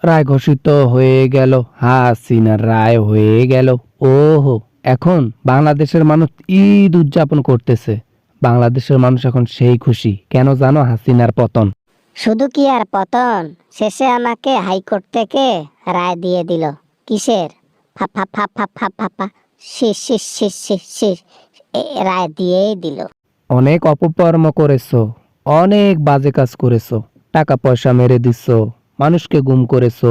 রায় ঘোষিত হয়ে গেল, হাসিনার রায় হয়ে গেল। ওহো, এখন বাংলাদেশের মানুষ ঈদ উদযাপন করতেছে। বাংলাদেশের মানুষ এখন সেই খুশি কেন জানো? হাসিনার পতন। শুধু কি আর পতন, শেষে আমাকে হাইকোর্ট থেকে রায় দিয়ে দিল। কিসের ফাফা ফাফা ফাফা ফা শি শি শি শি শি রায় দিয়েই দিল। অনেক অপকর্ম করেছো, অনেক বাজে কাজ করেছো, টাকা পয়সা মেরে দিছো, মানুষকে গুম করেছো,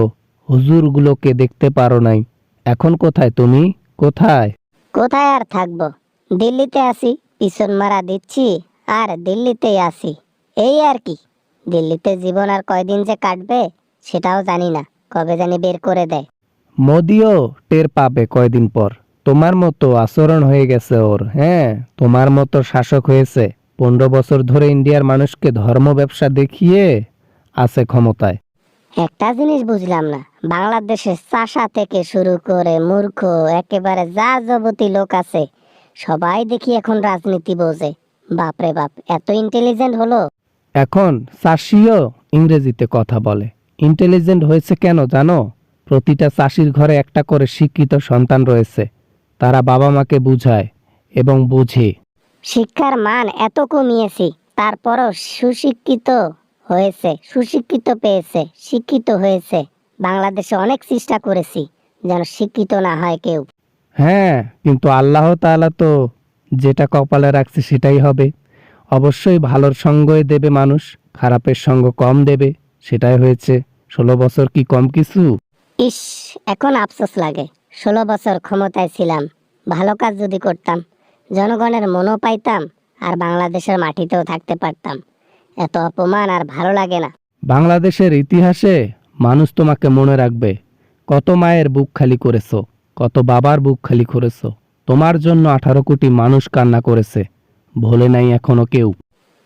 হুজুরগুলোকে দেখতে পারো নাই। এখন কোথায় তুমি? কোথায়? কোথায় আর থাকবো, দিল্লিতে আসি, পিছন মারা দিচ্ছি আর দিল্লিতেই আসি। এই আর কি, দিল্লিতে জীবন আর কয়দিন যে কাটবে সেটাও জানি না, কবে জানি বের করে দেয়। মোদিও টের পাবে কয়দিন পর। তোমার মতো আচরণ হয়ে গেছে ওর। হ্যাঁ, তোমার মতো শাসক হয়েছে, 15 বছর ধরে ইন্ডিয়ার মানুষকে ধর্ম ব্যবসা দেখিয়ে আছে ক্ষমতায়। একটা জিনিস বুঝলাম না, বাংলাদেশের চাষা থেকে শুরু করে মূর্খ একেবারে যা যাবতী লোক আছে সবাই দেখি এখন রাজনীতি বোঝে। বাপরে বাপ, এত ইন্টেলিজেন্ট হলো। এখন চাষিও ইংরেজিতে কথা বলে। ইন্টেলিজেন্ট হয়েছে কেন জানো? প্রতিটা চাষির ঘরে একটা করে শিক্ষিত সন্তান রয়েছে। তারা বাবা মাকে বুঝায় এবং বোঝে। শিক্ষার মান এত কমিয়েছি, তারপরও সুশিক্ষিত পেয়েছে, শিক্ষিত হয়েছে। বাংলাদেশে অনেক চেষ্টা করেছি যেন শিক্ষিত না হয় কেউ। হ্যাঁ, কিন্তু আল্লাহ তাআলা তো যেটা কপালে রাখছে সেটাই হবে। অবশ্যই ভালোর সঙ্গই দেবে মানুষ, খারাপের সঙ্গ কম দেবে। সেটাই হয়েছে। 16 বছর কি কম কিছু? ইস, এখন আফসোস লাগে, 16 বছর ক্ষমতায় ছিলাম, ভালো কাজ যদি করতাম, জনগণের মনও পাইতাম, আর বাংলাদেশের মাটিতেও থাকতে পারতাম। এত অপমান আর ভালো লাগে না। বাংলাদেশের ইতিহাসে মানুষ তোমাকে মনে রাখবে। কত মায়ের বুক খালি করেছো, কত বাবার বুক খালি করেছো। তোমার জন্য 18 কোটি মানুষ কান্না করেছে, ভোলে নাই এখনো কেউ।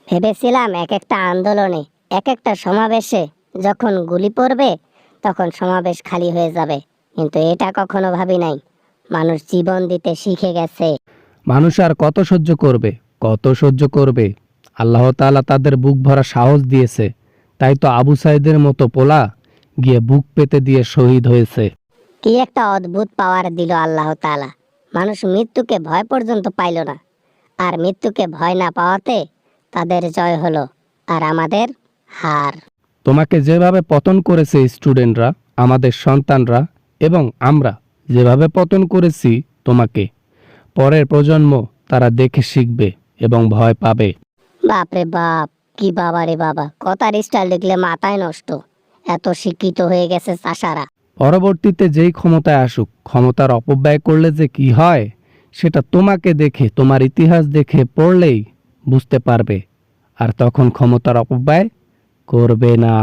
ভেবেছিলাম এক একটা আন্দোলনে, এক একটা সমাবেশে যখন গুলি পড়বে তখন সমাবেশ খালি হয়ে যাবে, কিন্তু এটা কখনো ভাবি নাই মানুষ জীবন দিতে শিখে গেছে। মানুষ আর কত সহ্য করবে, কত সহ্য করবে? আল্লাহ তাআলা তাদের বুক ভরা সাহস দিয়েছে, তাই তো আবু সাইদের মতো পোলা গিয়ে বুক পেতে দিয়ে শহীদ হয়েছে। কি একটা অদ্ভুত পাওয়ার দিল আল্লাহ তাআলা, মানুষ মৃত্যুকে ভয় পর্যন্ত পাইল না, আর মৃত্যুকে ভয় না পাওয়াতে তাদের জয় হলো আর আমাদের হার। তোমাকে যেভাবে পতন করেছে স্টুডেন্টরা, আমাদের সন্তানরা এবং আমরা যেভাবে পতন করেছি তোমাকে, পরের প্রজন্ম তারা দেখে শিখবে এবং ভয় পাবে। বাপরে বাপ, কি বাবা রে বাবা, কথার স্টাইল দেখলে মাথায় নষ্ট। এত শিক্ষিত হয়ে গেছে চাষারা। পরবর্তীতে যেই ক্ষমতায় আসুক, ক্ষমতার অপব্যয় করলে যে কি হয় সেটা তোমাকে দেখে, তোমার ইতিহাস দেখে পড়লেই বুঝতে পারবে। আর তখন ক্ষমতার অপব্যয় করবে না।